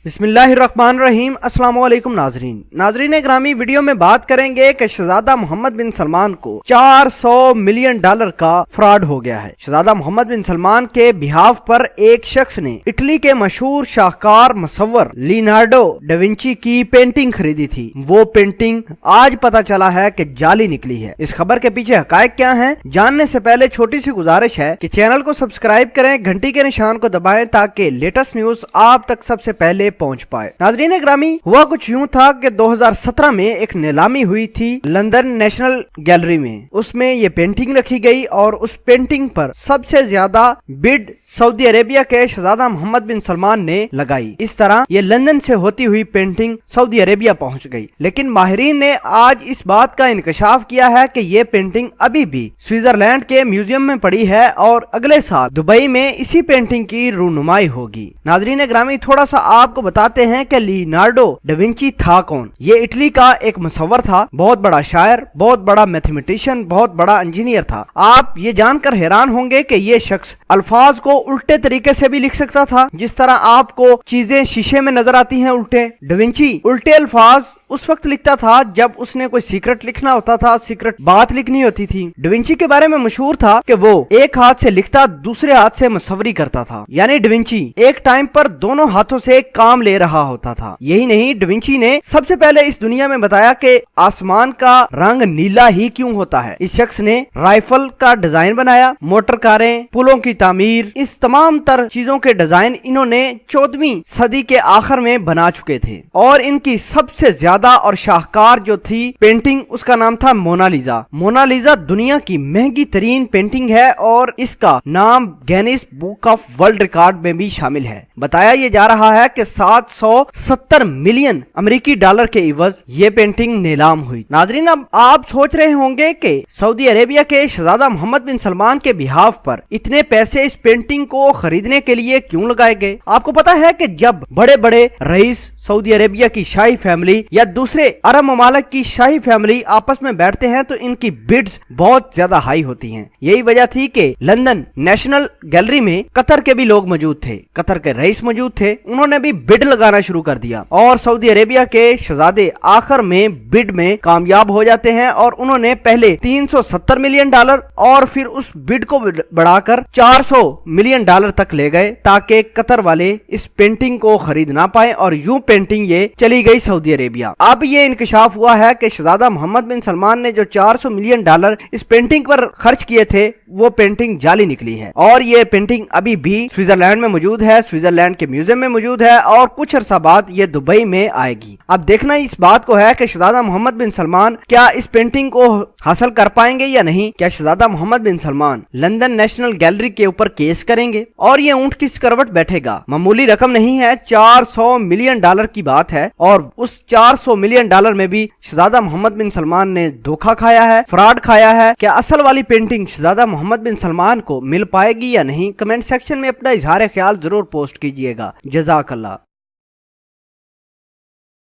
बिस्मिल्लाहिर्रहमानिर्रहीम। अस्सलाम वालेकुम नाजरीन ग्रामी, वीडियो में बात करेंगे कि शहजादा मोहम्मद बिन सलमान को 400 मिलियन डॉलर का फ्रॉड हो गया है। शहजादा मोहम्मद बिन सलमान के बिहाफ पर एक शख्स ने इटली के मशहूर शाहकार मुसव्वर लियोनार्डो डा विंची की पेंटिंग खरीदी थी। वो पेंटिंग आज पता चला है कि जाली निकली है। इस खबर के पीछे हकायक क्या है, जानने से पहले छोटी सी गुजारिश है कि चैनल को सब्सक्राइब करें, घंटी के निशान को दबाएं ताकि लेटेस्ट न्यूज आप तक सबसे पहले पहुंच पाए। नाजरीन ग्रामी, हुआ कुछ यूं था कि 2017 में एक नीलामी हुई थी लंदन नेशनल गैलरी में। उसमें ये पेंटिंग रखी गई और उस पेंटिंग पर सबसे ज्यादा बिड सऊदी अरेबिया के शहजादा मोहम्मद बिन सलमान ने लगाई। इस तरह ये लंदन से होती हुई पेंटिंग सऊदी अरेबिया पहुंच गई। लेकिन माहिरीन ने आज इस बात का इंकशाफ किया है कि ये पेंटिंग अभी भी स्विट्जरलैंड के म्यूजियम में पड़ी है और अगले साल दुबई में इसी पेंटिंग की रूनुमाई होगी। नाजरीन ग्रामी, थोड़ा सा आपको बताते हैं कि लियोनार्डो डा विंची था कौन। ये इटली का एक मुसव्वर था, बहुत बड़ा शायर, बहुत बड़ा मैथमेटिशियन, बहुत बड़ा इंजीनियर था। आप ये जानकर हैरान होंगे कि ये शख्स अल्फाज को उल्टे तरीके से भी लिख सकता था। जिस तरह आपको चीजें शीशे में नजर आती हैं उल्टे, डा विंची उल्टे अल्फाज उस वक्त लिखता था जब उसने कोई सीक्रेट लिखना होता था, सीक्रेट बात लिखनी होती थी। डा विंची के बारे में मशहूर था कि वो एक हाथ से लिखता, दूसरे हाथ से मुसव्वरी करता था। यानी डा विंची एक टाइम पर दोनों हाथों से काम ले रहा होता था। यही नहीं, डा विंची ने सबसे पहले इस दुनिया में बताया कि आसमान का रंग नीला ही क्यों होता है। इस शख्स ने राइफल का डिजाइन बनाया, मोटर कारें, पुलों की तामीर, इस तमाम तर चीजों के डिजाइन इन्होंने 14वीं सदी के आखिर में बना चुके थे। और इनकी सबसे ज्यादा और शाहकार जो थी पेंटिंग, उसका नाम था मोनालिसा। मोनालिसा दुनिया की महंगी तरीन पेंटिंग है और इसका नाम Guinness book of world record में भी शामिल है। बताया ये जा रहा है कि 770 मिलियन अमेरिकी डॉलर के इवज ये पेंटिंग नीलाम हुई। नाजरीन, अब आप सोच रहे होंगे कि सऊदी अरेबिया के शहजादा मोहम्मद बिन सलमान के बिहाफ पर इतने पैसे इस पेंटिंग को खरीदने के लिए क्यों लगाए गए। आपको पता है कि जब बड़े बड़े रईस सऊदी अरेबिया की शाही फैमिली या दूसरे अरब ममालिक की शाही फैमिली आपस में बैठते हैं तो इनकी बिड्स बहुत ज्यादा हाई होती हैं। यही वजह थी कि लंदन नेशनल गैलरी में कतर के भी लोग मौजूद थे, कतर के रईस मौजूद थे। उन्होंने भी बिड लगाना शुरू कर दिया और सऊदी अरेबिया के शहजादे आखिर में बिड में कामयाब हो जाते हैं और उन्होंने पहले 370 मिलियन डॉलर और फिर उस बिड को बढ़ाकर 400 मिलियन डॉलर तक ले गए ताकि कतर वाले इस पेंटिंग को खरीद ना पाए और यूं पेंटिंग ये चली गई सऊदी अरेबिया। अब ये इंकशाफ हुआ है कि शहजादा मोहम्मद बिन सलमान ने जो 400 मिलियन डॉलर इस पेंटिंग पर खर्च किए थे वो पेंटिंग जाली निकली है और ये पेंटिंग अभी भी स्विट्जरलैंड में मौजूद है, स्विट्जरलैंड के म्यूजियम में मौजूद है और कुछ अरसा बाद ये दुबई में आएगी। अब देखना इस बात को है कि शहजादा मोहम्मद बिन सलमान क्या इस पेंटिंग को हासिल कर पाएंगे या नहीं। क्या शहजादा मोहम्मद बिन सलमान लंदन नेशनल गैलरी के ऊपर केस करेंगे और ये ऊंट किस करवट बैठेगा। मामूली रकम नहीं है, 400 मिलियन डॉलर की बात है और उस 400 मिलियन डॉलर में भी शहजादा मोहम्मद बिन सलमान ने धोखा खाया है, फ्रॉड खाया है। क्या असल वाली पेंटिंग शहजादा मोहम्मद बिन सलमान को मिल पाएगी या नहीं। कमेंट सेक्शन में अपना इजहार ख्याल जरूर पोस्ट कीजिएगा। जज़ाकल्लाह।